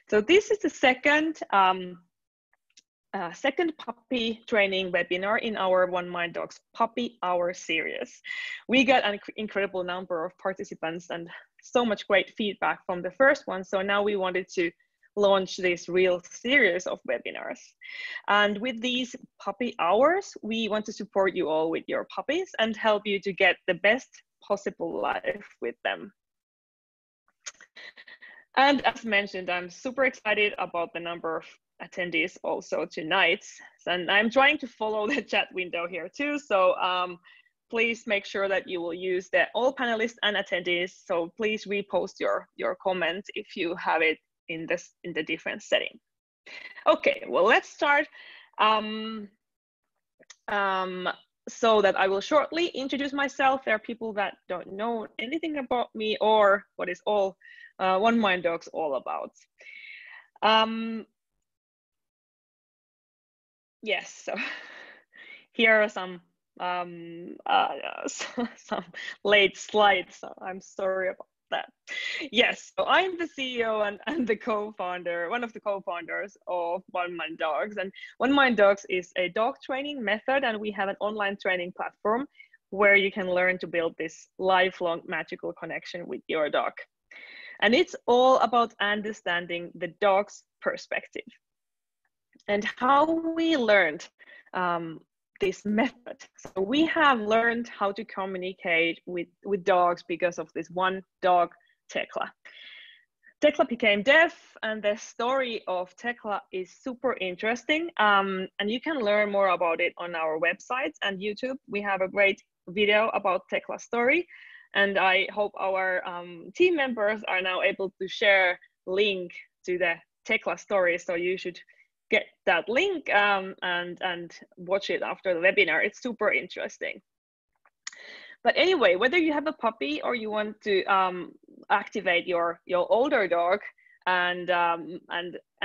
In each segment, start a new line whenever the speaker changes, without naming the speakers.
So this is the second puppy training webinar in our OneMind Dogs Puppy Hour series. We got an incredible number of participants and so much great feedback from the first one. So now we wanted to launch this real series of webinars. And with these puppy hours, we want to support you all with your puppies and help you to get the best possible life with them. And as mentioned, I'm super excited about the number of attendees also tonight. And I'm trying to follow the chat window here too. So please make sure that you will use the all panelists and attendees. So please repost your comment if you have it in the different setting. Okay, well, let's start. So that I will shortly introduce myself. There are people that don't know anything about me or what is all OneMind Dogs all about. Yes, so here are some late slides. So I'm sorry about that. Yes, so I'm the CEO and the co-founder, one of the co-founders of OneMind Dogs. And OneMind Dogs is a dog training method, and we have an online training platform where you can learn to build this lifelong magical connection with your dog. And it's all about understanding the dog's perspective. And how we learned this method. So we have learned how to communicate with dogs because of this one dog, Tekla. Tekla became deaf, and the story of Tekla is super interesting. And you can learn more about it on our website and YouTube. We have a great video about Tekla's story. And I hope our team members are now able to share link to the Tekla story. So you should get that link and watch it after the webinar. It's super interesting. But anyway, whether you have a puppy or you want to activate your older dog and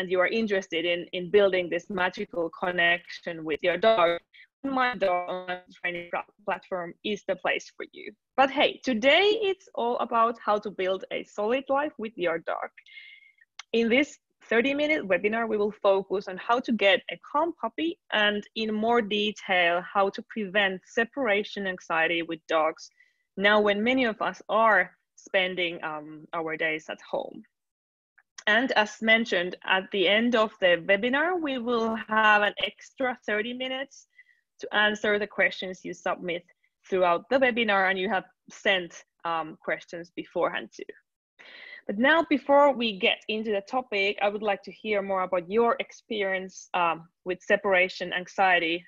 you are interested in building this magical connection with your dog, my dog online training platform is the place for you. But hey, today it's all about how to build a solid life with your dog. In this 30-minute webinar, we will focus on how to get a calm puppy and in more detail, how to prevent separation anxiety with dogs now when many of us are spending our days at home. And as mentioned, at the end of the webinar, we will have an extra 30 minutes to answer the questions you submit throughout the webinar, and you have sent questions beforehand too. But now, before we get into the topic, I would like to hear more about your experience with separation anxiety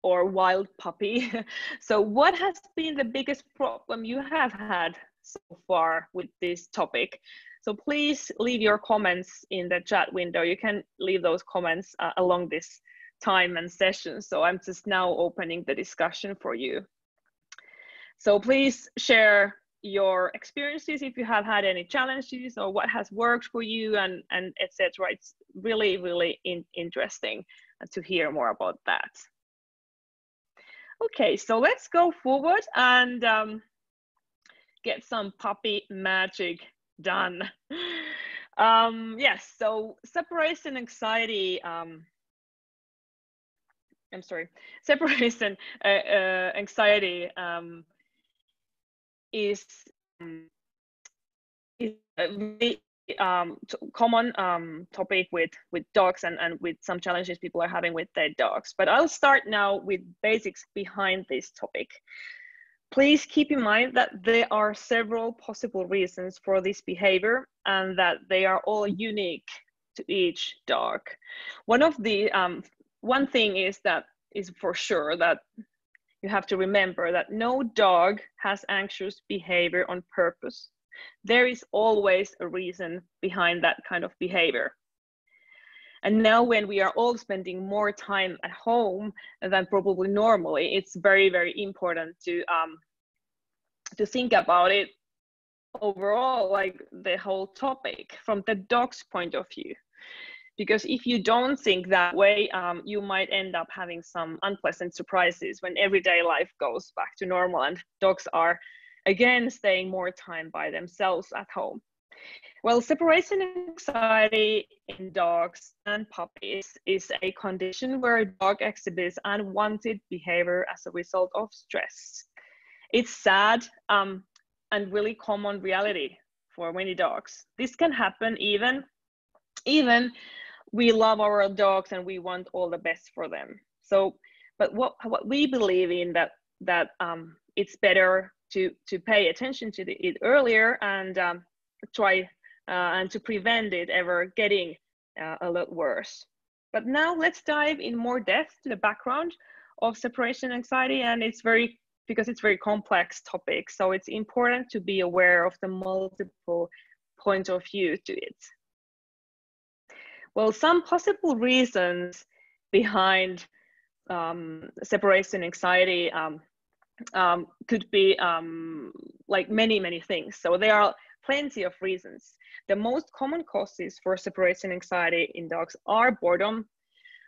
or wild puppy. So what has been the biggest problem you have had so far with this topic? So please leave your comments in the chat window. You can leave those comments along this time and session. So I'm just now opening the discussion for you. So please share your experiences if you have had any challenges or what has worked for you and etc. It's really interesting to hear more about that. Okay, so let's go forward and get some puppy magic done. Yes, so separation anxiety. I'm sorry, separation anxiety is a really common topic with dogs and with some challenges people are having with their dogs. But I'll start now with basics behind this topic. Please keep in mind that there are several possible reasons for this behavior and that they are all unique to each dog. One thing is for sure that you have to remember that no dog has anxious behavior on purpose. There is always a reason behind that kind of behavior. And now when we are all spending more time at home than probably normally, it's very important to think about it overall, like the whole topic from the dog's point of view. Because if you don't think that way, you might end up having some unpleasant surprises when everyday life goes back to normal and dogs are again staying more time by themselves at home. Well, separation anxiety in dogs and puppies is a condition where a dog exhibits unwanted behavior as a result of stress. It's sad and really common reality for many dogs. This can happen even we love our dogs and we want all the best for them. So, but what we believe in that it's better to pay attention to it earlier and try and to prevent it ever getting a lot worse. But now let's dive in more depth to the background of separation anxiety, and because it's very complex topic, so it's important to be aware of the multiple points of view to it. Well, some possible reasons behind separation anxiety could be like many things. So there are plenty of reasons. The most common causes for separation anxiety in dogs are boredom,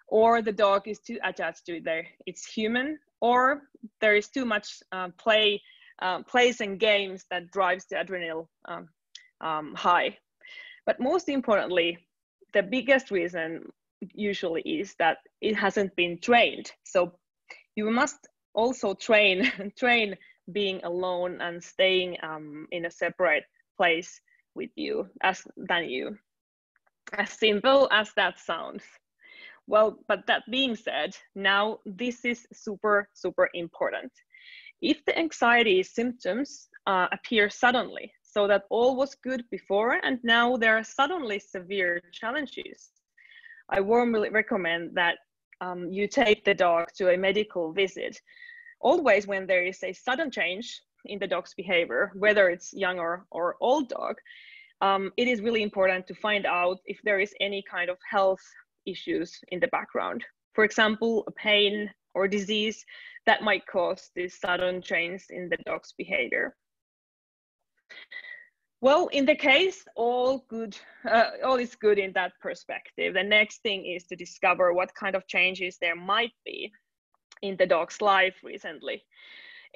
or the dog is too attached to its human, or there is too much plays and games that drives the adrenal high. But most importantly, the biggest reason usually is that it hasn't been trained. So you must also train being alone and staying in a separate place with you than you. As simple as that sounds. Well, but that being said, now this is super important. If the anxiety symptoms appear suddenly, so that all was good before and now there are suddenly severe challenges, I warmly recommend that you take the dog to a medical visit. Always when there is a sudden change in the dog's behavior, whether it's young or old dog, it is really important to find out if there is any kind of health issues in the background. For example, a pain or disease that might cause this sudden change in the dog's behavior. Well, in the case, all is good in that perspective. The next thing is to discover what kind of changes there might be in the dog's life recently.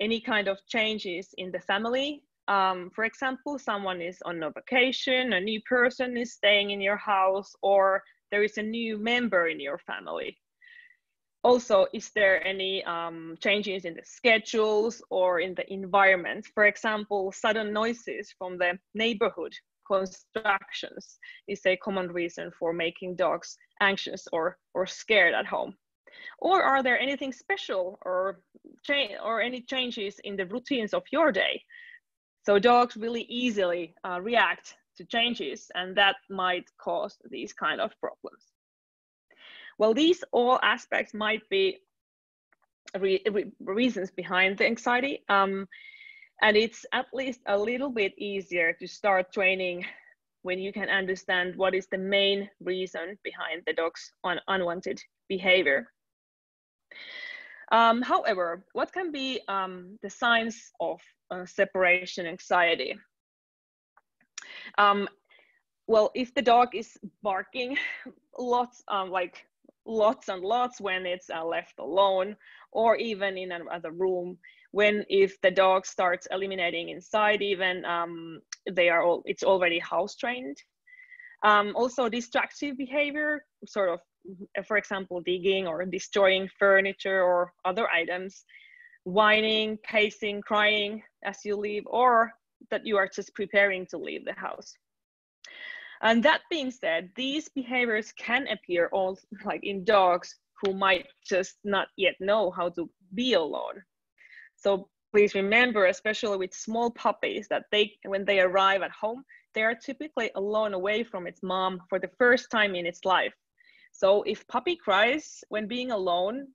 Any kind of changes in the family. For example, someone is on a vacation, a new person is staying in your house, or there is a new member in your family. Also, is there any changes in the schedules or in the environment? For example, sudden noises from the neighborhood, constructions is a common reason for making dogs anxious or scared at home. Or are there anything special or any changes in the routines of your day? So dogs really easily react to changes, and that might cause these kind of problems. Well, these all aspects might be reasons behind the anxiety, and it's at least a little bit easier to start training when you can understand what is the main reason behind the dog's unwanted behavior. However, what can be the signs of separation anxiety? Well, if the dog is barking lots and lots when it's left alone, or even in another room, if the dog starts eliminating inside, even it's already house trained. Also distractive behavior, sort of, for example, digging or destroying furniture or other items, whining, pacing, crying as you leave, or that you are just preparing to leave the house. And that being said, these behaviors can appear like in dogs who might just not yet know how to be alone. So please remember, especially with small puppies, that when they arrive at home, they are typically alone away from its mom for the first time in its life. So if puppy cries when being alone,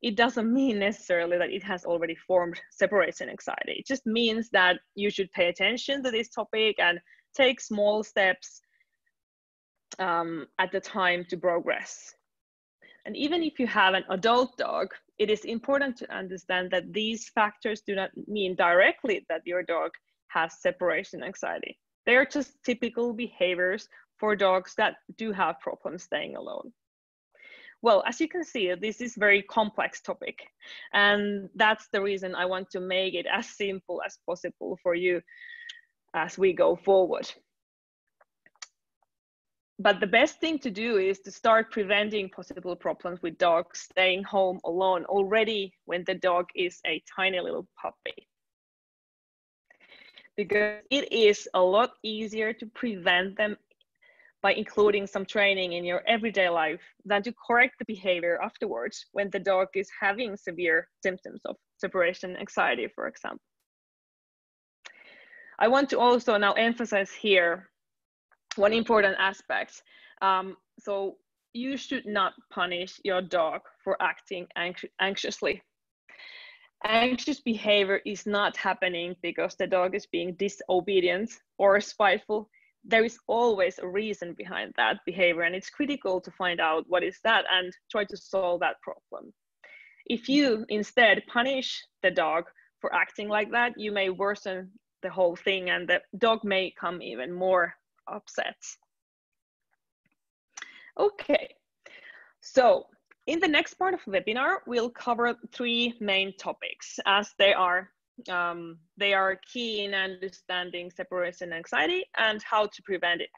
it doesn't mean necessarily that it has already formed separation anxiety. It just means that you should pay attention to this topic and take small steps at the time to progress. And even if you have an adult dog, it is important to understand that these factors do not mean directly that your dog has separation anxiety. They are just typical behaviors for dogs that do have problems staying alone. Well, as you can see, this is a very complex topic, and that's the reason I want to make it as simple as possible for you as we go forward. But the best thing to do is to start preventing possible problems with dogs staying home alone already when the dog is a tiny little puppy. Because it is a lot easier to prevent them by including some training in your everyday life than to correct the behavior afterwards when the dog is having severe symptoms of separation anxiety, for example. I want to also now emphasize here one important aspect. So you should not punish your dog for acting anxiously. Anxious behavior is not happening because the dog is being disobedient or spiteful. There is always a reason behind that behavior, and it's critical to find out what is that and try to solve that problem. If you instead punish the dog for acting like that, you may worsen the whole thing and the dog may come even more upset. Okay, so in the next part of the webinar, we'll cover 3 main topics as they are key in understanding separation anxiety and how to prevent it.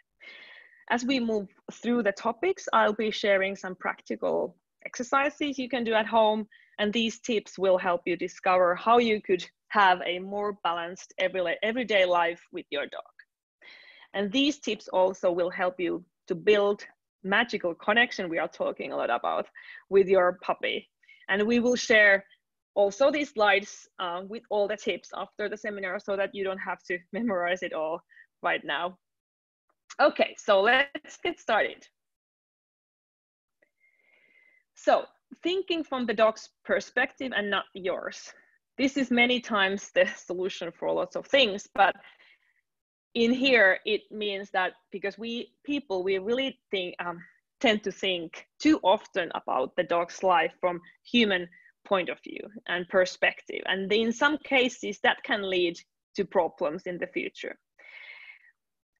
As we move through the topics, I'll be sharing some practical exercises you can do at home, and these tips will help you discover how you could have a more balanced everyday life with your dog. And these tips also will help you to build magical connection we are talking a lot about with your puppy. And we will share also these slides with all the tips after the seminar so that you don't have to memorize it all right now. Okay, so let's get started. So thinking from the dog's perspective and not yours. This is many times the solution for lots of things, but in here, it means that because we really tend to think too often about the dog's life from human point of view and perspective. And in some cases, that can lead to problems in the future.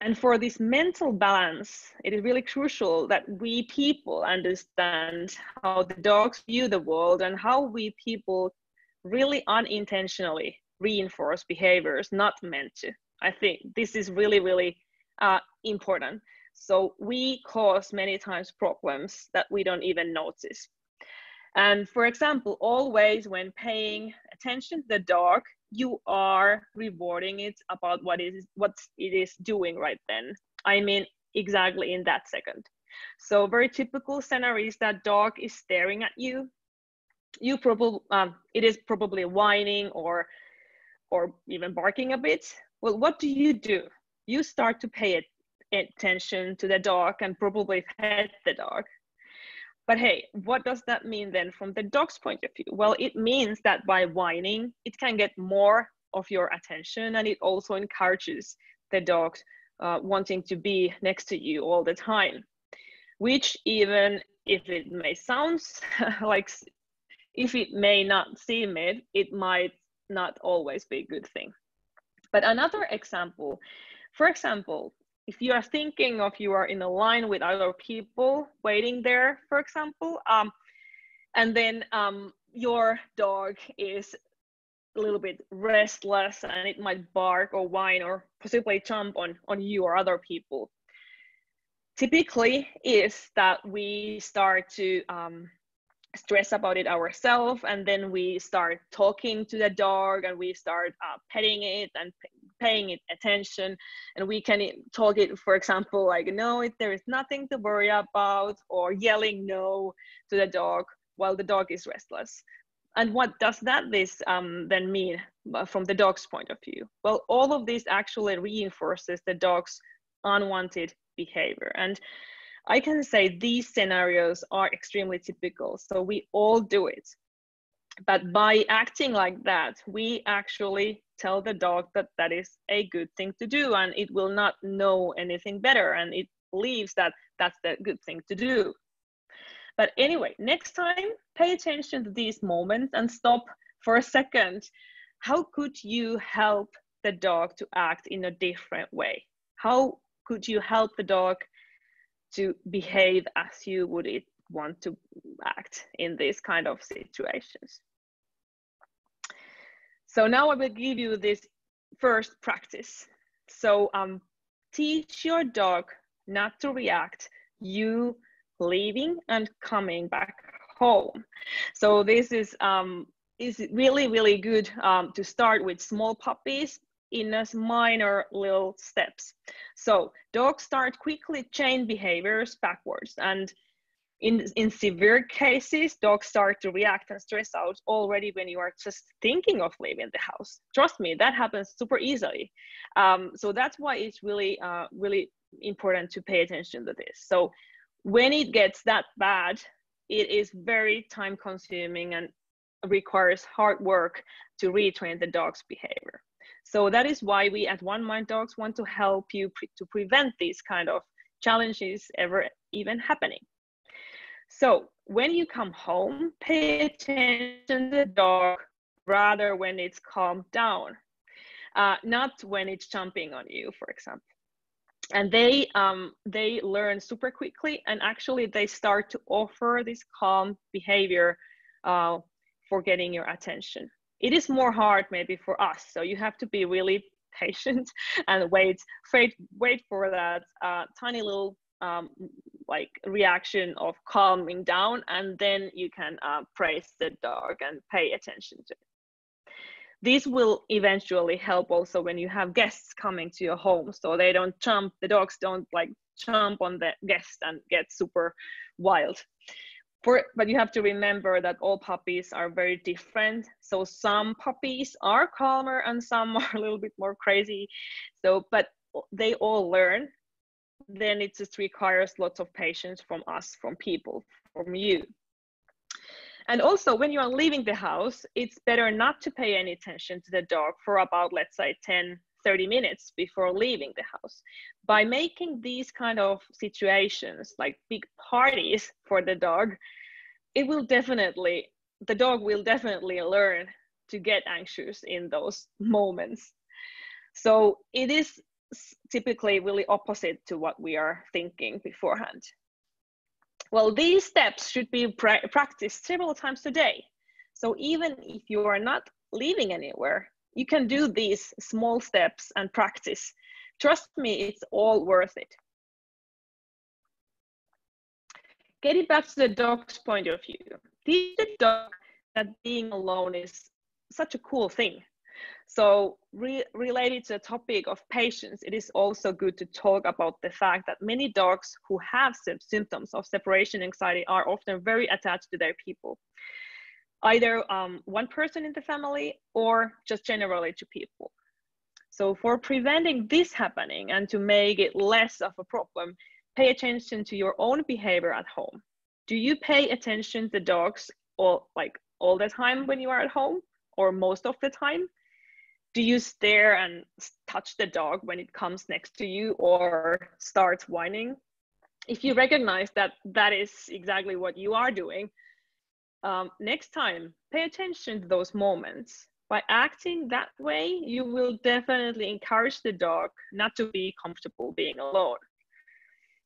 And for this mental balance, it is really crucial that we people understand how the dogs view the world and how we people really unintentionally reinforce behaviors not meant to. I think this is really, really important. So we cause many times problems that we don't even notice. And for example, always when paying attention to the dog, you are rewarding it about what it is doing right then. I mean, exactly in that second. So very typical scenario is that dog is staring at you. It is probably whining or even barking a bit. Well, what do? You start to pay attention to the dog and probably pet the dog. But hey, what does that mean then from the dog's point of view? Well, it means that by whining, it can get more of your attention, and it also encourages the dog wanting to be next to you all the time, which even if it may sound like, if it may not seem it, it might not always be a good thing. But another example, for example, if you are thinking of you are in a line with other people waiting there, for example, and then your dog is a little bit restless and it might bark or whine or possibly jump on you or other people. Typically is that we start to stress about it ourselves, and then we start talking to the dog and we start petting it and paying it attention, and we can talk it, for example, like, no, there is nothing to worry about, or yelling no to the dog while the dog is restless. And what does that then mean from the dog's point of view? Well, all of this actually reinforces the dog's unwanted behavior. And I can say these scenarios are extremely typical, so we all do it. But by acting like that, we actually tell the dog that that is a good thing to do, and it will not know anything better, and it believes that that's the good thing to do. But anyway, next time, pay attention to these moments and stop for a second. How could you help the dog to act in a different way? How could you help the dog to behave as you would want to act in these kind of situations? So now I will give you this first practice. So teach your dog not to react, you leaving and coming back home. So this is really, really good to start with small puppies in as minor little steps. So dogs start quickly change behaviors backwards, and in severe cases, dogs start to react and stress out already when you are just thinking of leaving the house. Trust me, that happens super easily. So that's why it's really, really important to pay attention to this. So when it gets that bad, it is very time consuming and requires hard work to retrain the dog's behavior. So that is why we at OneMind Dogs want to help you to prevent these kind of challenges ever even happening. So when you come home, pay attention to the dog rather when it's calmed down, not when it's jumping on you, for example. And they learn super quickly, and actually they start to offer this calm behavior for getting your attention. It is more hard maybe for us, so you have to be really patient and wait for that tiny little like reaction of calming down, and then you can praise the dog and pay attention to it. This will eventually help also when you have guests coming to your home, so they don't jump, the dogs don't like jump on the guest and get super wild. But you have to remember that all puppies are very different. So some puppies are calmer and some are a little bit more crazy. So, but they all learn. Then it just requires lots of patience from us, from people, from you. And also when you are leaving the house, it's better not to pay any attention to the dog for about, let's say, 10-30 minutes before leaving the house. By making these kind of situations like big parties for the dog, the dog will definitely learn to get anxious in those moments. So it is typically really opposite to what we are thinking beforehand. Well, these steps should be practiced several times a day. So even if you are not leaving anywhere, you can do these small steps and practice. Trust me, it's all worth it. Getting back to the dog's point of view, teach the dog that being alone is such a cool thing. So related to the topic of patience, it is also good to talk about the fact that many dogs who have symptoms of separation anxiety are often very attached to their people, either one person in the family or just generally to people. So for preventing this happening and to make it less of a problem, pay attention to your own behavior at home. Do you pay attention to dogs all the time when you are at home, or most of the time? Do you stare and touch the dog when it comes next to you or starts whining? If you recognize that that is exactly what you are doing, next time, pay attention to those moments. By acting that way, you will definitely encourage the dog not to be comfortable being alone.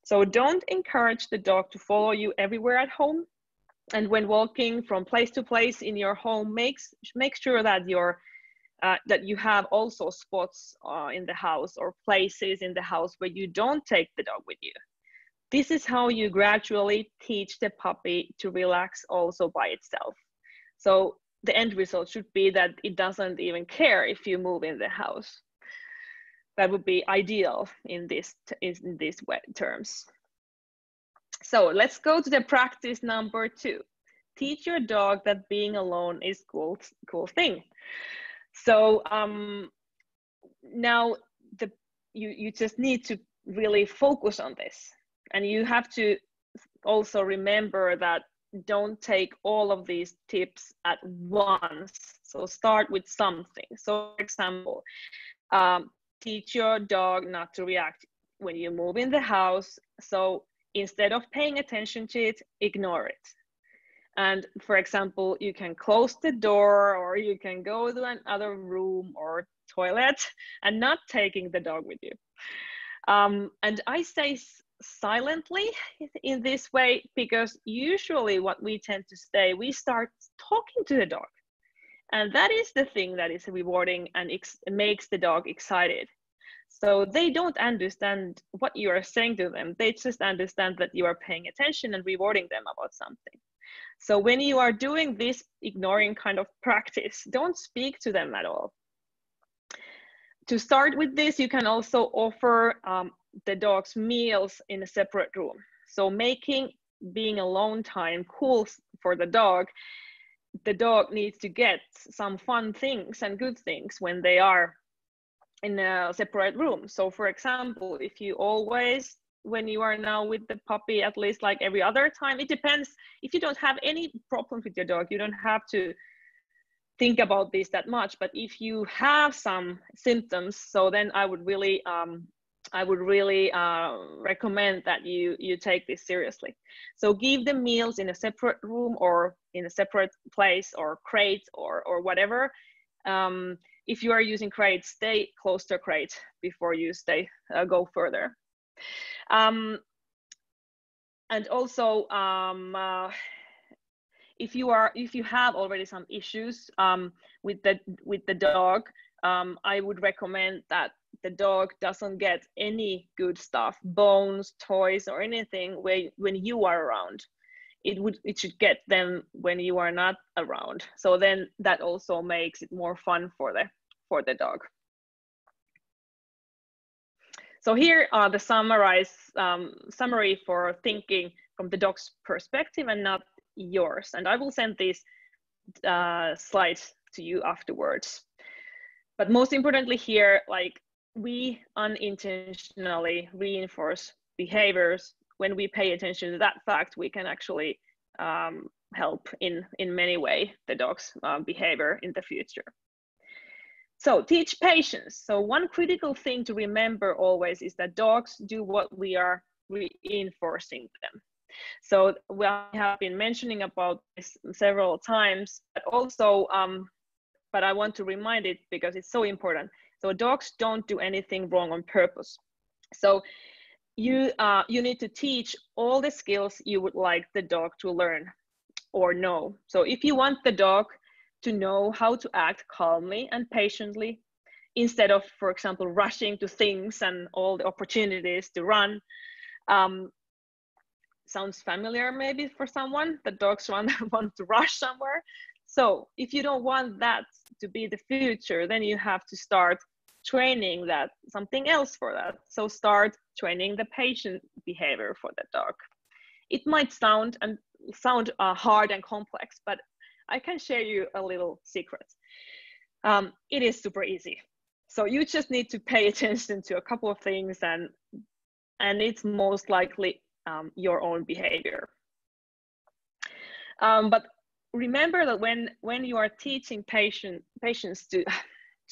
So don't encourage the dog to follow you everywhere at home. And when walking from place to place in your home, make sure that that you have also spots in the house or places in the house where you don't take the dog with you. This is how you gradually teach the puppy to relax also by itself. So the end result should be that it doesn't even care if you move in the house. That would be ideal in these terms. So let's go to the practice number 2. Teach your dog that being alone is cool thing. So now you just need to really focus on this, and you have to also remember that don't take all of these tips at once. So start with something. So for example, teach your dog not to react when you move in the house. So instead of paying attention to it, ignore it. And for example, you can close the door, or you can go to another room or toilet and not taking the dog with you. And I say silently in this way because usually what we tend to say, we start talking to the dog. And that is the thing that is rewarding and makes the dog excited. So they don't understand what you are saying to them. They just understand that you are paying attention and rewarding them about something. So when you are doing this ignoring kind of practice, don't speak to them at all. To start with this, you can also offer the dog's meals in a separate room. So making being alone time cool for the dog needs to get some fun things and good things when they are in a separate room. So for example, if you always, when you are now with the puppy, at least like every other time, it depends. If you don't have any problems with your dog, you don't have to think about this that much. But if you have some symptoms, so then I would really recommend that you take this seriously. So give them meals in a separate room or in a separate place or crate or whatever. If you are using crates, stay close to a crate before you go further. And also, if you have already some issues with the dog, I would recommend that the dog doesn't get any good stuff, bones, toys, or anything when you are around. It should get them when you are not around. So then that also makes it more fun for the dog. So here are the summary for thinking from the dog's perspective and not yours. And I will send these slides to you afterwards. But most importantly here, like, we unintentionally reinforce behaviors. When we pay attention to that fact, we can actually help in many ways the dog's behavior in the future. So teach patience. So one critical thing to remember always is that dogs do what we are reinforcing them. So we have been mentioning about this several times, but also, but I want to remind it because it's so important. So dogs don't do anything wrong on purpose. So you need to teach all the skills you would like the dog to learn or know. So if you want the dog to know how to act calmly and patiently, instead of, for example, rushing to things and all the opportunities to run, sounds familiar maybe for someone, that dogs want to rush somewhere. So if you don't want that to be the future, then you have to start training that something else for that. So start training the patient behavior for the dog. It might sound hard and complex, but I can share you a little secret. It is super easy. So you just need to pay attention to a couple of things, and it's most likely your own behavior. But remember that when you are teaching patience to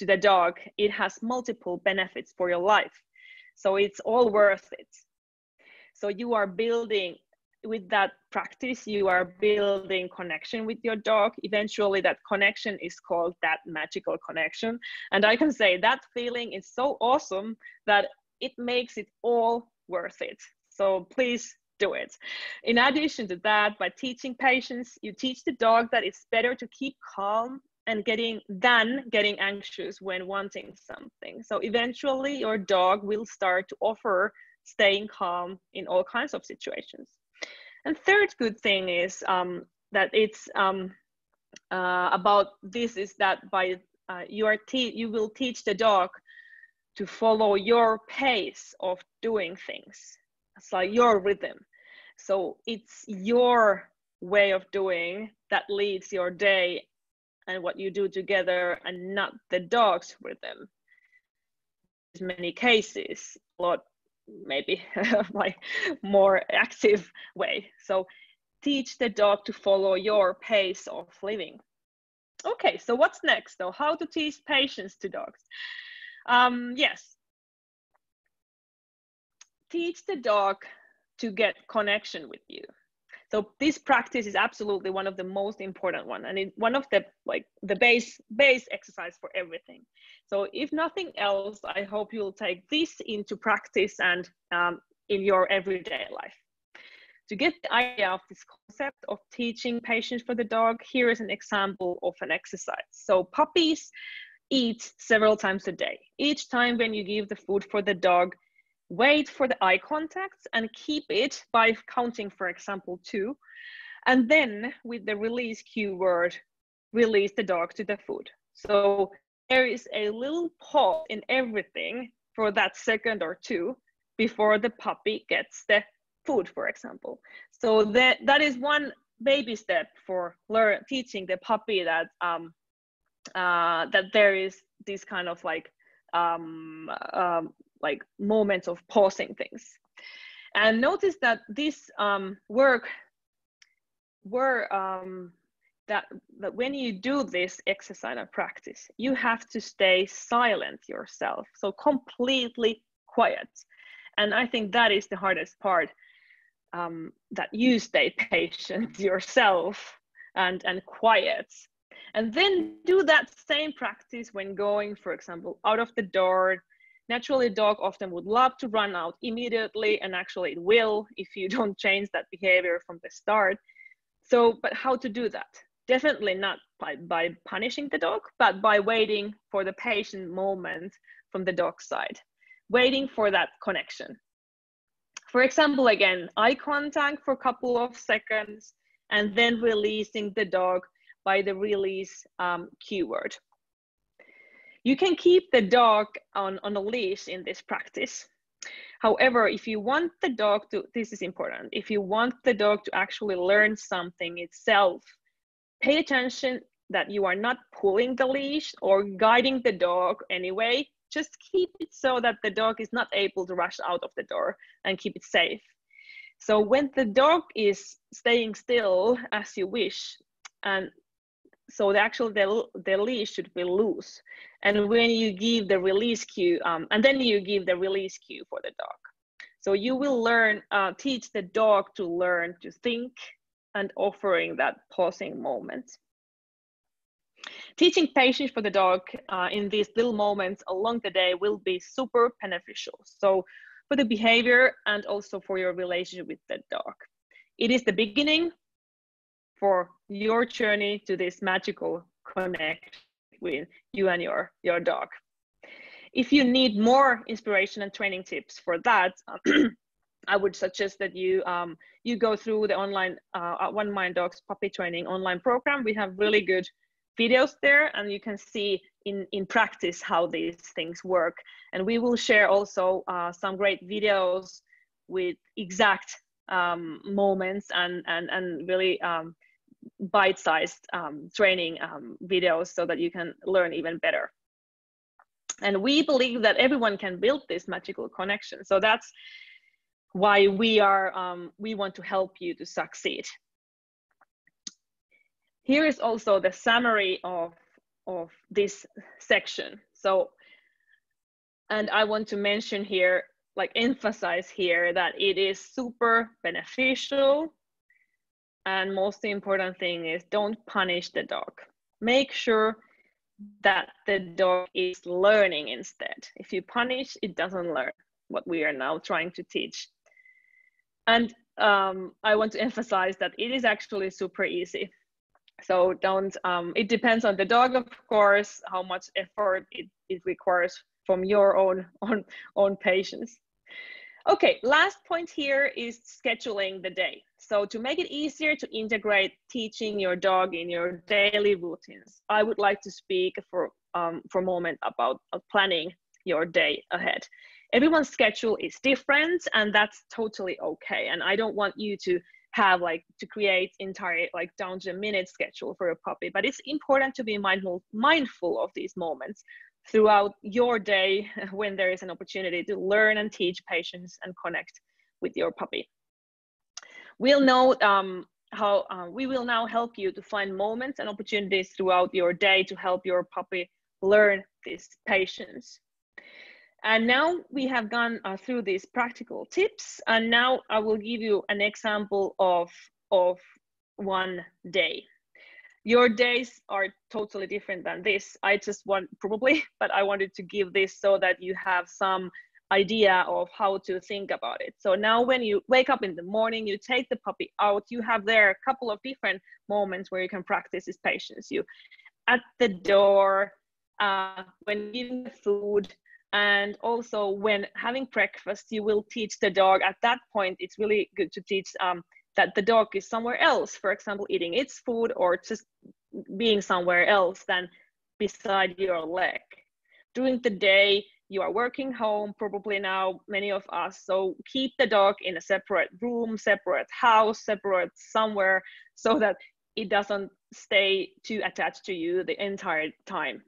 the dog, it has multiple benefits for your life. So it's all worth it. So you are building, with that practice, you are building connection with your dog. Eventually that connection is called that magical connection. And I can say that feeling is so awesome that it makes it all worth it. So please do it. In addition to that, by teaching patience, you teach the dog that it's better to keep calm and getting anxious when wanting something. So eventually your dog will start to offer staying calm in all kinds of situations. And third good thing is that it's about this is that by you will teach the dog to follow your pace of doing things. It's like your rhythm. So it's your way of doing that leads your day and what you do together, and not the dog's rhythm. In many cases, a lot maybe like more active way. So teach the dog to follow your pace of living. Okay, so what's next though? How to teach patience to dogs? Yes. Teach the dog to get connection with you. So this practice is absolutely one of the most important one, and one of the base exercise for everything. So if nothing else, I hope you'll take this into practice and in your everyday life. To get the idea of this concept of teaching patience for the dog, here is an example of an exercise. So puppies eat several times a day. Each time when you give the food for the dog, wait for the eye contact and keep it by counting, for example, 2. And then with the release cue word, release the dog to the food. So there is a little pause in everything for that second or 2 before the puppy gets the food, for example. So that is one baby step for teaching the puppy that that there is this kind of like moments of pausing things. And notice that this that when you do this exercise and practice, you have to stay silent yourself, so completely quiet. And I think that is the hardest part, that you stay patient yourself and quiet. And then do that same practice when going, for example, out of the door. Naturally, a dog often would love to run out immediately, and actually it will if you don't change that behavior from the start. So, but how to do that? Definitely not by punishing the dog, but by waiting for the patient moment from the dog's side, waiting for that connection. For example, again, eye contact for a couple of seconds, and then releasing the dog by the release keyword. You can keep the dog on a leash in this practice. However, if you want the dog to, this is important, if you want the dog to actually learn something itself, pay attention that you are not pulling the leash or guiding the dog anyway. Just keep it so that the dog is not able to rush out of the door, and keep it safe. So when the dog is staying still as you wish, and so the leash should be loose. And when you give the release cue, and then you give the release cue for the dog. So you will learn, teach the dog to learn to think and offering that pausing moment. Teaching patience for the dog in these little moments along the day will be super beneficial. So for the behavior and also for your relationship with the dog. It is the beginning for your journey to this magical connection with you and your dog. If you need more inspiration and training tips for that, I would suggest that you go through the online OneMind Dogs puppy training online program. We have really good videos there, and you can see in practice how these things work. And we will share also some great videos with exact moments and really bite-sized training videos so that you can learn even better. And we believe that everyone can build this magical connection. So that's why we want to help you to succeed. Here is also the summary of this section. So, and I want to mention here, like emphasize here, that it is super beneficial. And most important thing is, don't punish the dog. Make sure that the dog is learning instead. If you punish, it doesn't learn what we are now trying to teach. And I want to emphasize that it is actually super easy. So don't, it depends on the dog, of course, how much effort it requires from your own patience. Okay, last point here is scheduling the day. So to make it easier to integrate teaching your dog in your daily routines, I would like to speak for a moment about planning your day ahead. Everyone's schedule is different, and that's totally okay. And I don't want you to have to create entire down to the minute schedule for a puppy, but it's important to be mindful of these moments throughout your day when there is an opportunity to learn and teach patience and connect with your puppy. We'll know we will now help you to find moments and opportunities throughout your day to help your puppy learn this patience. And now we have gone through these practical tips, and now I will give you an example of one day. Your days are totally different than this. I wanted to give this so that you have some idea of how to think about it. So now when you wake up in the morning, you take the puppy out, you have there a couple of different moments where you can practice this patience. You at the door, when giving the food, and also when having breakfast, you will teach the dog. At that point, it's really good to teach that the dog is somewhere else, for example, eating its food or just being somewhere else than beside your leg. During the day, you are working home, probably now, many of us, so keep the dog in a separate room, separate house, separate somewhere, so that it doesn't stay too attached to you the entire time.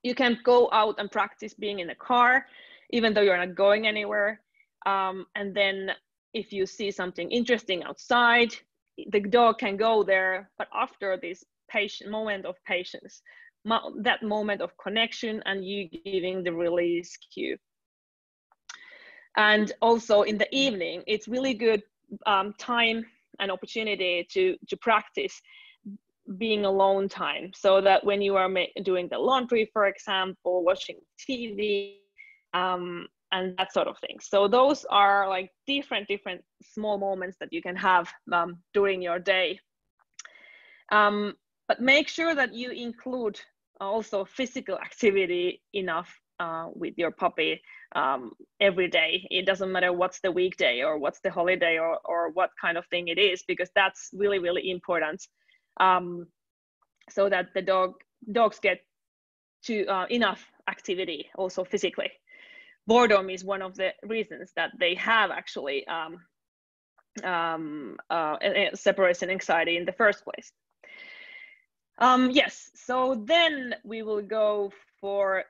You can go out and practice being in a car, even though you're not going anywhere. And then if you see something interesting outside, the dog can go there, but after this moment of patience, that moment of connection and you giving the release cue. And also in the evening, it's really good time and opportunity to practice being alone time, so that when you are doing the laundry, for example, watching TV, and that sort of thing. So those are like different small moments that you can have during your day. But make sure that you include also physical activity enough with your puppy every day. It doesn't matter what's the weekday or what's the holiday or what kind of thing it is, because that's really, really important. So that the dogs get to enough activity also physically. Boredom is one of the reasons that they have actually separation anxiety in the first place. Yes, so then we will go for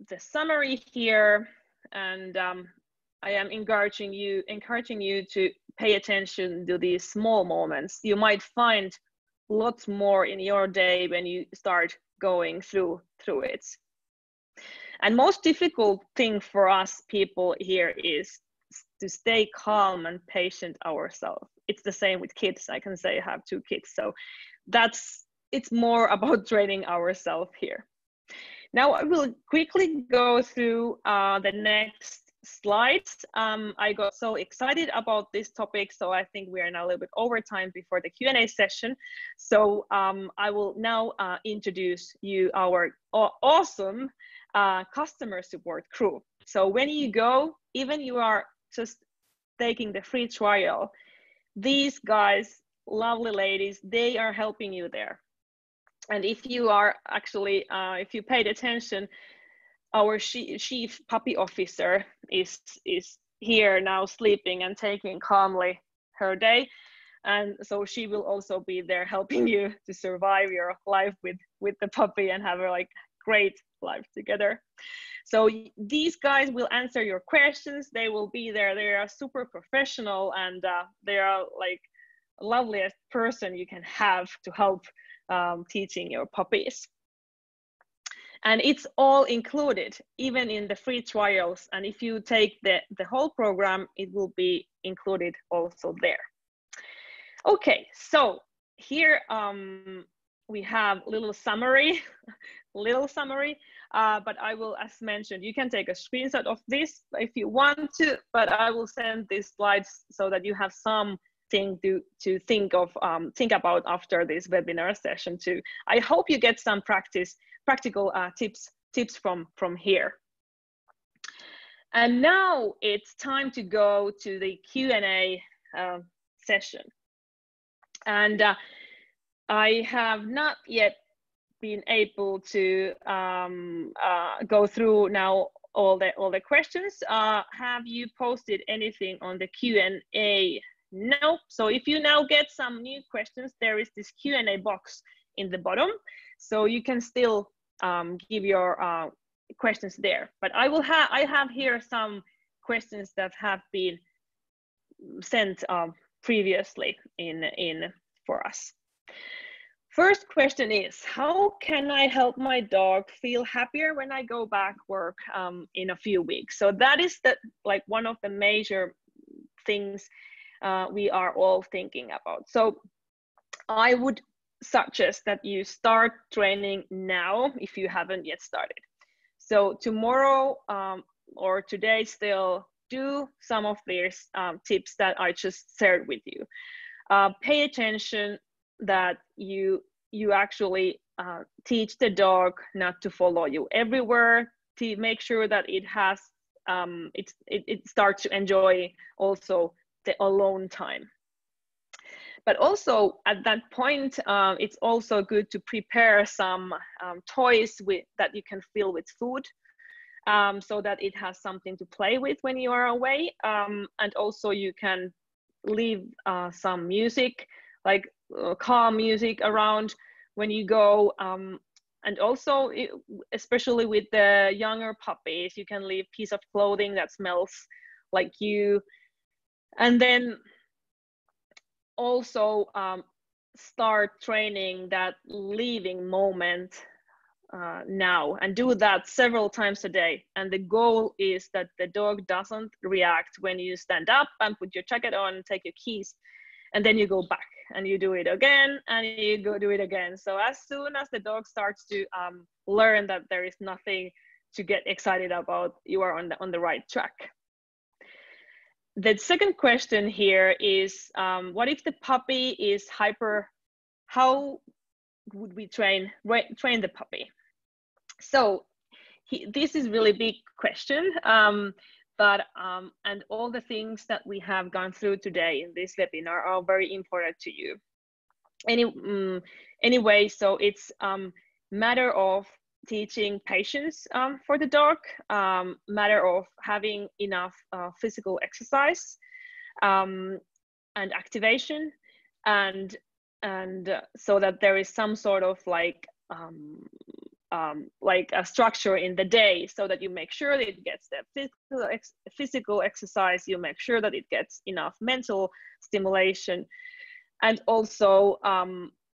the summary here, and I am encouraging you to pay attention to these small moments. You might find lots more in your day when you start going through it. And most difficult thing for us people here is to stay calm and patient ourselves. It's the same with kids. I can say I have 2 kids, so it's more about training ourselves here. Now I will quickly go through the next slides. I got so excited about this topic, so I think we are now a little bit over time before the Q&A session. So I will now introduce you our awesome customer support crew. So when you go, even you are just taking the free trial, these guys, lovely ladies, they are helping you there. And if you are actually, if you paid attention, our chief puppy officer is here now sleeping and taking calmly her day. And so she will also be there helping you to survive your life with the puppy and have a like great life together. So these guys will answer your questions. They will be there. They are super professional, and they are like loveliest person you can have to help teaching your puppies. And it's all included, even in the free trials. And if you take the whole program, it will be included also there. Okay, so here we have a little summary, but I will, as mentioned, you can take a screenshot of this if you want to, but I will send these slides so that you have something to think about after this webinar session too. I hope you get some practical tips from here. And now it's time to go to the Q&A session. And I have not yet been able to go through now all the questions. Have you posted anything on the Q&A? No. So if you now get some new questions, there is this Q&A box in the bottom, so you can still give your questions there. But I have here some questions that have been sent previously in for us. First question is, how can I help my dog feel happier when I go back work in a few weeks? So that is one of the major things we are all thinking about. So I would suggest that you start training now if you haven't yet started. So tomorrow or today still do some of these tips that I just shared with you. Pay attention that you actually teach the dog not to follow you everywhere, to make sure that it has it starts to enjoy also the alone time. But also at that point, it's also good to prepare some toys that you can fill with food, so that it has something to play with when you are away. And also you can leave some music, like calm music around when you go. And also, especially with the younger puppies, you can leave a piece of clothing that smells like you. And then also start training that leaving moment now, and do that several times a day. And the goal is that the dog doesn't react when you stand up and put your jacket on, take your keys, and then you go back and you do it again and you go do it again. So as soon as the dog starts to learn that there is nothing to get excited about, you are on the right track. The second question here is, what if the puppy is hyper? How would we train the puppy? So this is really big question, but and all the things that we have gone through today in this webinar are very important to you. Anyway, so it's matter of teaching patience for the dog, matter of having enough physical exercise and activation, and so that there is some sort of like a structure in the day, so that you make sure that it gets the physical exercise, you make sure that it gets enough mental stimulation, and also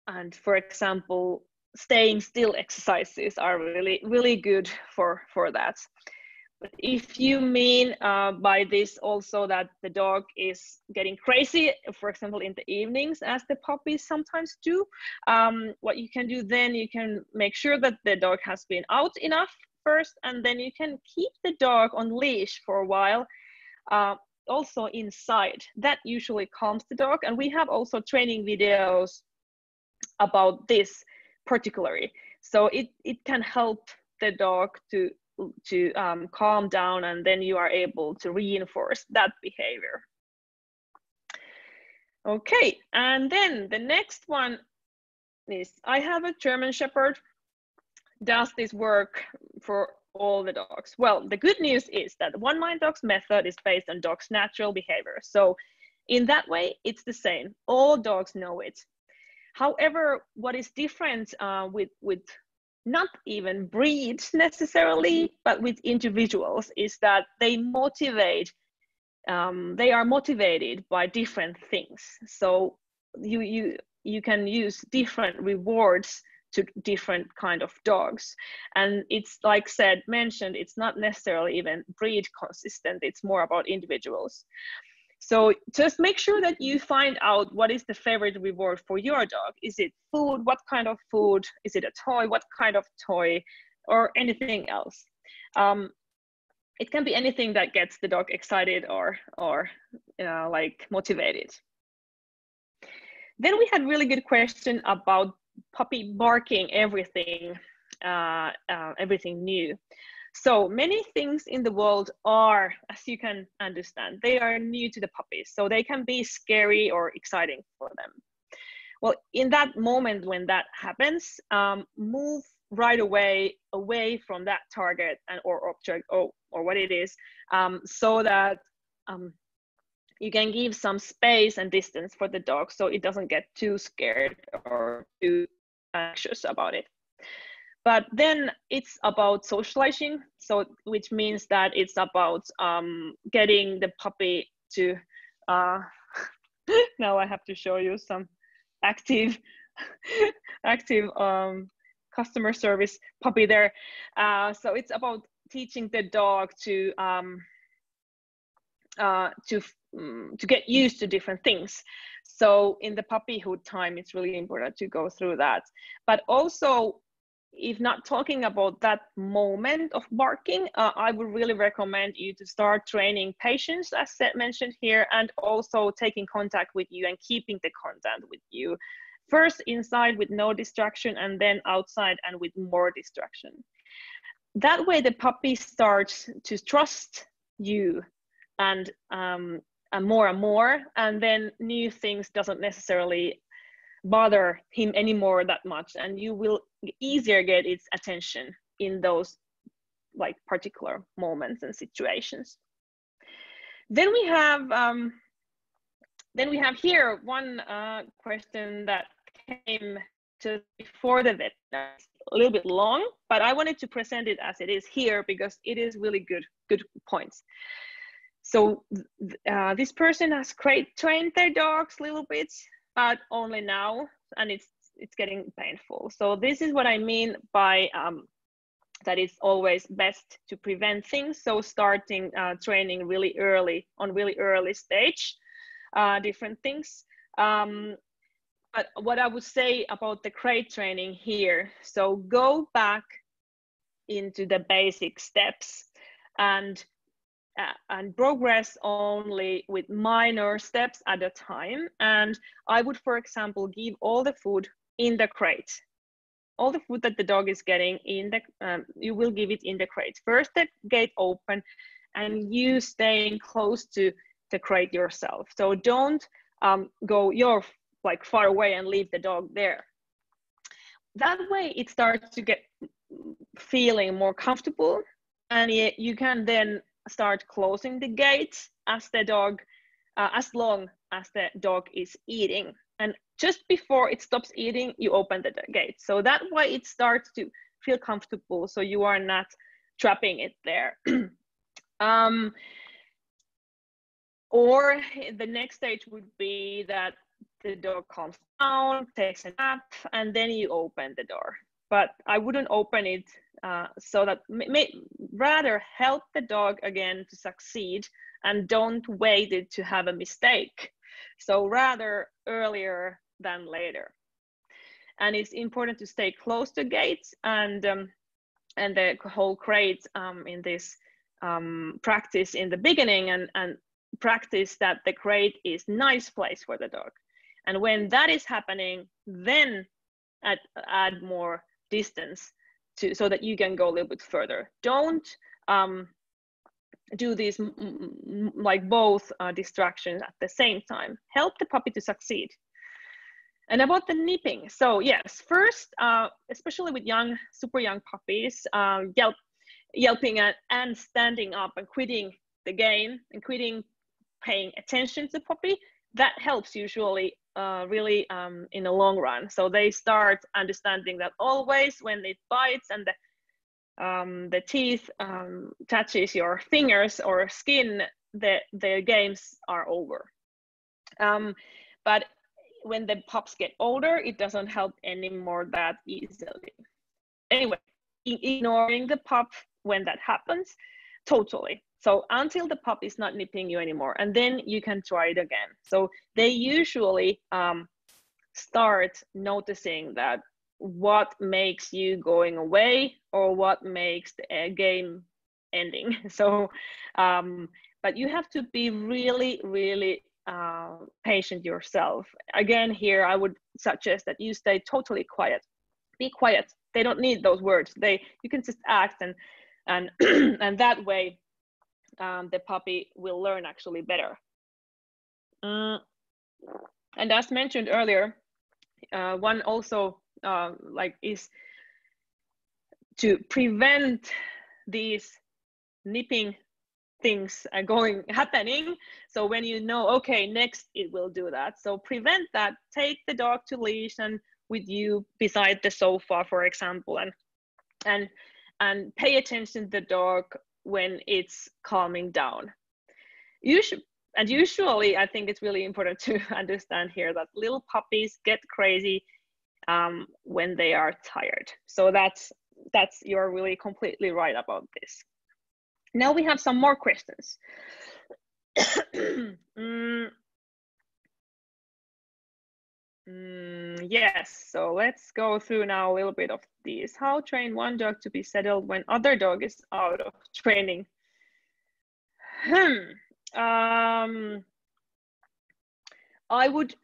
and for example, staying still exercises are really good for that. But if you mean by this also that the dog is getting crazy, for example, in the evenings, as the puppies sometimes do, what you can do then, you can make sure that the dog has been out enough first, and then you can keep the dog on leash for a while, also inside. That usually calms the dog, and we have also training videos about this particularly. So it can help the dog to calm down, and then you are able to reinforce that behavior. Okay, and then the next one is, I have a German Shepherd. Does this work for all the dogs? Well, the good news is that OneMind Dogs method is based on dogs' natural behavior. So in that way, it's the same. All dogs know it. However, what is different with not even breeds necessarily, but with individuals, is that they are motivated by different things. So you can use different rewards to different kind of dogs. And it's like mentioned, it's not necessarily even breed consistent, it's more about individuals. So just make sure that you find out what is the favorite reward for your dog. Is it food? What kind of food? Is it a toy? What kind of toy? Or anything else? It can be anything that gets the dog excited or like motivated. Then we had really good question about puppy barking everything new. So many things in the world are, as you can understand, they are new to the puppies. So they can be scary or exciting for them. Well, in that moment when that happens, move right away from that target or object or what it is, so that you can give some space and distance for the dog so it doesn't get too scared or too anxious about it. But then it's about socializing, so which means that it's about getting the puppy to, now I have to show you some active customer service puppy there. So it's about teaching the dog to get used to different things. So in the puppyhood time, it's really important to go through that. But also, if not talking about that moment of barking, I would really recommend you to start training patience, as mentioned here, and also taking contact with you and keeping the contact with you First inside with no distraction, and then outside and with more distraction. That way the puppy starts to trust you and more, and then new things doesn't necessarily bother him anymore that much, and you will easier get its attention in those like particular moments and situations. Then we have here one question that came just before the vet. A little bit long, but I wanted to present it as it is here because it is really good points. So this person has trained their dogs a little bit, but only now, and it's getting painful. So this is what I mean by that it's always best to prevent things. So starting training really early, on really early stage, different things. But what I would say about the crate training here, so go back into the basic steps and progress only with minor steps at a time. And I would, for example, give all the food in the crate. All the food that the dog is getting in the, you will give it in the crate. First the gate open and you staying close to the crate yourself. So don't go you're like far away and leave the dog there. That way it starts to get feeling more comfortable, and you can then start closing the gate as the dog, as long as the dog is eating. And just before it stops eating, you open the gate. So that way it starts to feel comfortable, so you are not trapping it there. Or the next stage would be that the dog calms down, takes a nap, and then you open the door. But I wouldn't open it so that rather help the dog again to succeed, and don't wait it to have a mistake. So rather earlier than later. And it's important to stay close to gates and the whole crate in this practice in the beginning, and practice that the crate is nice place for the dog. And when that is happening, then add more distance so that you can go a little bit further. Don't do these like both distractions at the same time. Help the puppy to succeed. And about the nipping, so yes, first, especially with super young puppies, yelping and standing up and quitting the game and quitting paying attention to the puppy, that helps usually really in the long run. So they start understanding that always when it bites and the teeth touches your fingers or skin, the games are over. But when the pups get older, it doesn't help anymore that easily. Anyway, ignoring the pup when that happens, totally. So until the pup is not nipping you anymore, and then you can try it again. So they usually start noticing that what makes you going away or what makes the game ending. So, but you have to be really, really patient yourself. Again, here I would suggest that you stay totally quiet. Be quiet. They don't need those words. You can just act, and and that way the puppy will learn actually better. And as mentioned earlier, one also is to prevent these nipping things happening. So when you know, okay, next it will do that. So prevent that. Take the dog to leash and with you beside the sofa, for example, and pay attention to the dog when it's calming down. Usually, I think it's really important to understand here that little puppies get crazy when they are tired. So you're really completely right about this. Now we have some more questions. Yes, so let's go through now a little bit of these. How train one dog to be settled when other dog is out of training? I would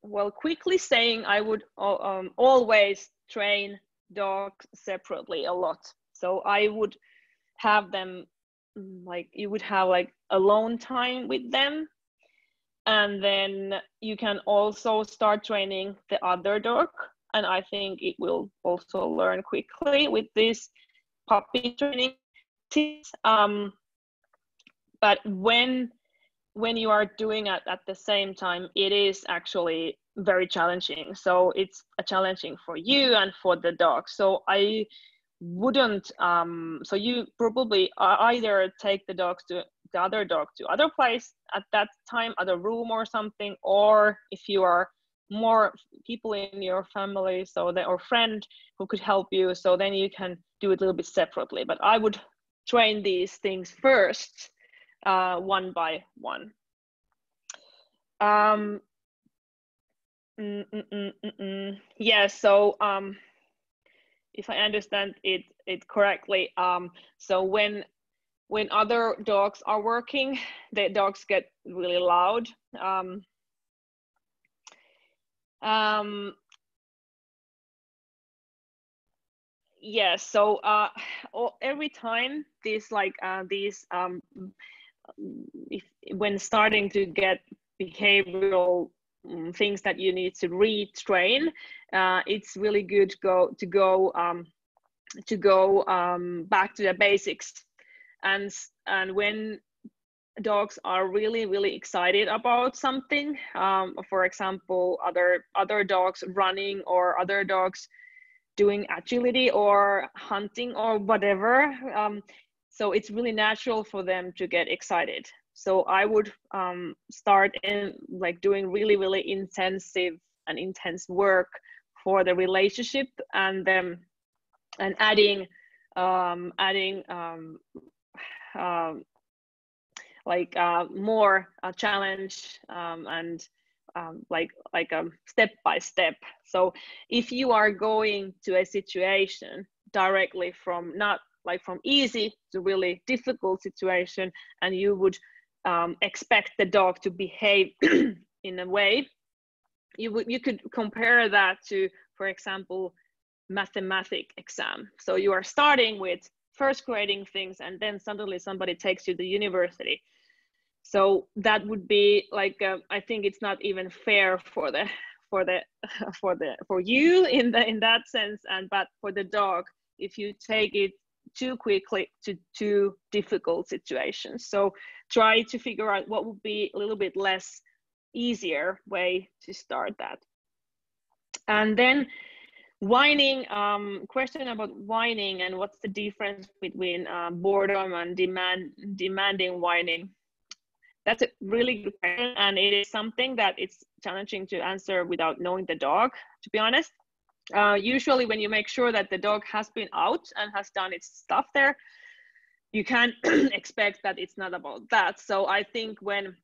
well, quickly saying, I would always train dogs separately a lot. So I would have them, like, you would have like alone time with them, and then you can also start training the other dog, and I think it will also learn quickly with this puppy training tips. But when you are doing it at the same time, it is actually very challenging. So it's challenging for you and for the dog. So I wouldn't, so you probably either take the other dog to other place at that time, other room or something, or if you are more people in your family, so that, or friend who could help you, so then you can do it a little bit separately. But I would train these things first, one by one. Yeah, so if I understand it correctly, so when other dogs are working, the dogs get really loud. Yeah, so every time these when starting to get behavioral things that you need to retrain, it's really good to go back to the basics. And when dogs are really excited about something, for example, other dogs running, or other dogs doing agility or hunting or whatever, so it's really natural for them to get excited. So I would start in like doing really intensive and intense work for the relationship, and adding more challenge, and like step by step. So if you are going to a situation directly from not like from easy to really difficult situation, and you would expect the dog to behave in a way, you could compare that to, for example, mathematic exam. So you are starting with first grading things, and then suddenly somebody takes you to university. So that would be like I think it's not even fair for you in that sense, and but for the dog, if you take it too quickly to too difficult situations. So try to figure out what would be a little bit less easier way to start that. And then whining, question about whining and what's the difference between boredom and demanding whining. That's a really good question, and it is something that it's challenging to answer without knowing the dog, to be honest. Usually when you make sure that the dog has been out and has done its stuff there, you can't expect that it's not about that. So I think when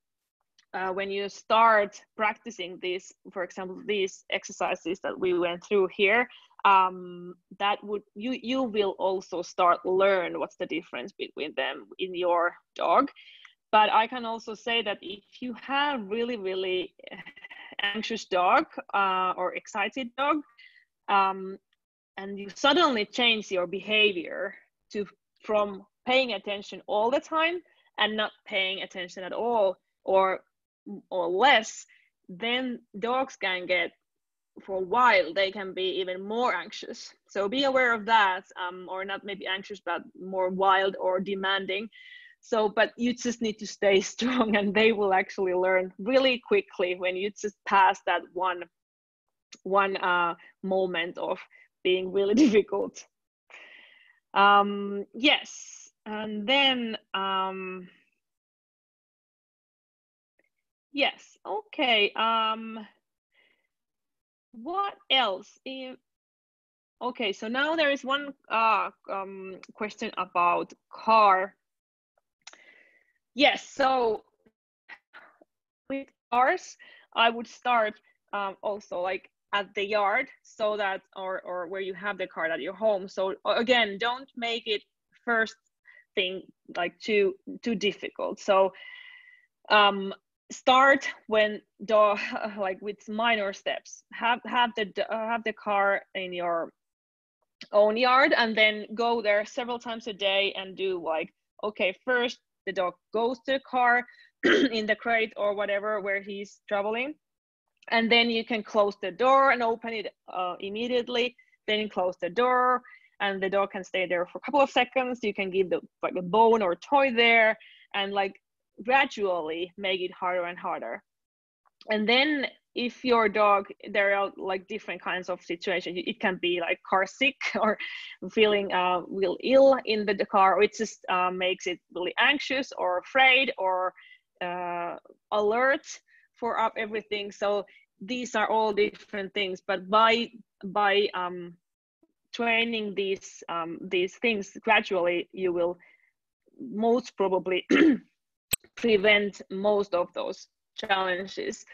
you start practicing these, for example, these exercises that we went through here, that would you will also start learn what's the difference between them in your dog. But I can also say that if you have really anxious dog or excited dog, and you suddenly change your behavior from paying attention all the time and not paying attention at all, or less, then dogs can get, for a while, they can be even more anxious. So be aware of that, or not maybe anxious, but more wild or demanding. So, but you just need to stay strong, and they will actually learn really quickly when you just pass that one moment of being really difficult. Yes, and then yes, okay. What else? Okay, so now there is one question about car. Yes, so with cars, I would start also like at the yard, so that, or where you have the car at your home. So again, don't make it first thing like too difficult. So start when dog like with minor steps. Have the car in your own yard, and then go there several times a day and do like, okay, first the dog goes to the car in the crate or whatever where he's traveling, and then you can close the door and open it immediately, then you close the door and the dog can stay there for a couple of seconds. You can give the like a bone or toy there, and like gradually make it harder and harder. And then if your dog, there are like different kinds of situations. It can be like car sick or feeling real ill in the car, which just makes it really anxious or afraid or alert for up everything. So these are all different things, but by training these things gradually, you will most probably prevent most of those challenges.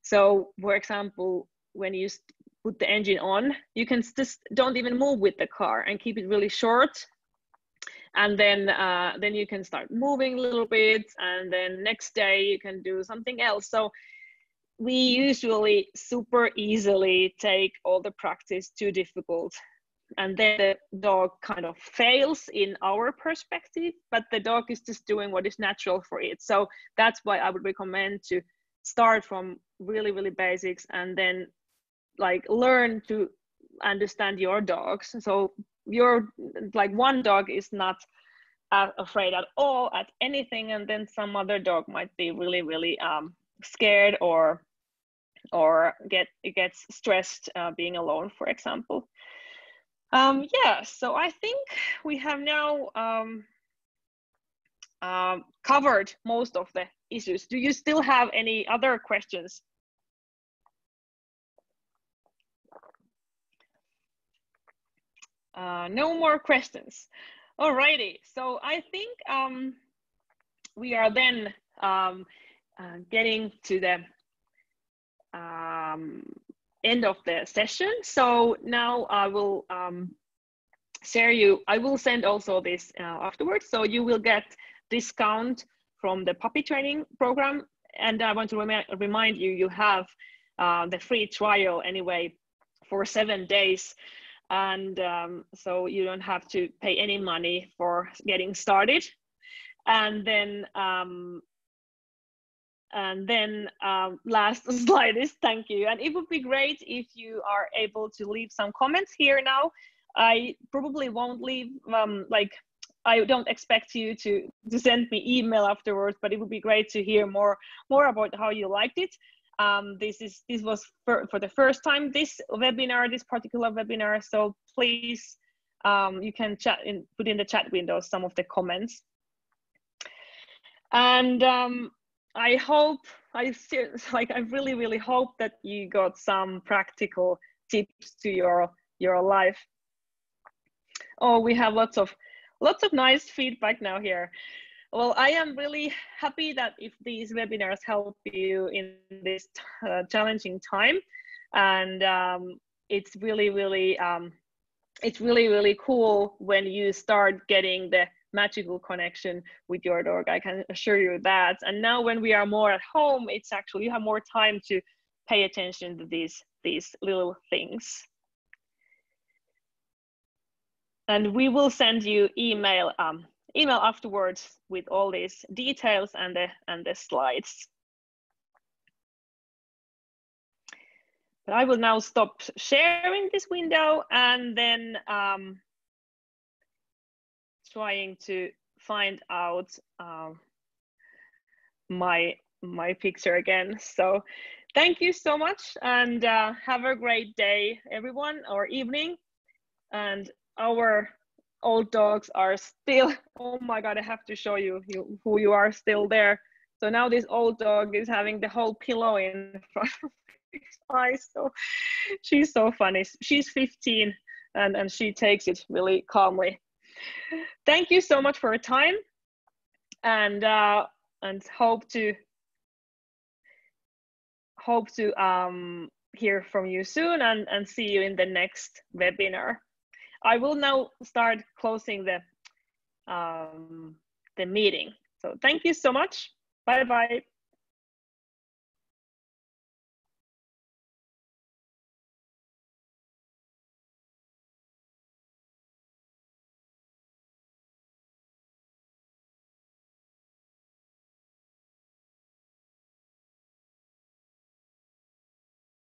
So for example, when you put the engine on, you can just don't even move with the car and keep it really short, and then you can start moving a little bit, and then next day you can do something else. So we usually super easily take all the practice too difficult, and then the dog kind of fails in our perspective, but the dog is just doing what is natural for it. So that's why I would recommend to start from really, really basics, and then like learn to understand your dogs. So your like one dog is not afraid at all at anything, and then some other dog might be really, really scared or gets stressed being alone, for example. Yeah, so I think we have now covered most of the issues. Do you still have any other questions? No more questions. Alrighty, so I think we are then getting to the end of the session. So now I will I will send also this afterwards. So you will get discount from the puppy training program. And I want to remind you, you have the free trial anyway for 7 days. And so you don't have to pay any money for getting started. And then last slide is thank you. And it would be great if you are able to leave some comments here now. I probably won't leave, like, I don't expect you to send me email afterwards, but it would be great to hear more about how you liked it. This was for the first time, this particular webinar. So please, you can put in the chat window some of the comments. And I really, really hope that you got some practical tips to your life. Oh, we have lots of nice feedback now here. Well, I am really happy that if these webinars help you in this challenging time, and it's really, really cool when you start getting the magical connection with your dog. I can assure you that. And now when we are more at home, it's actually, you have more time to pay attention to these little things. And we will send you email afterwards with all these details and the slides. But I will now stop sharing this window, and then trying to find out my picture again. So thank you so much, and have a great day, everyone, or evening. And our old dogs are still, oh my God, I have to show you who you are still there. So now this old dog is having the whole pillow in front of his eyes. So she's so funny. She's 15 and she takes it really calmly. Thank you so much for your time, and hope to hear from you soon, and see you in the next webinar. I will now start closing the meeting. So thank you so much. Bye bye.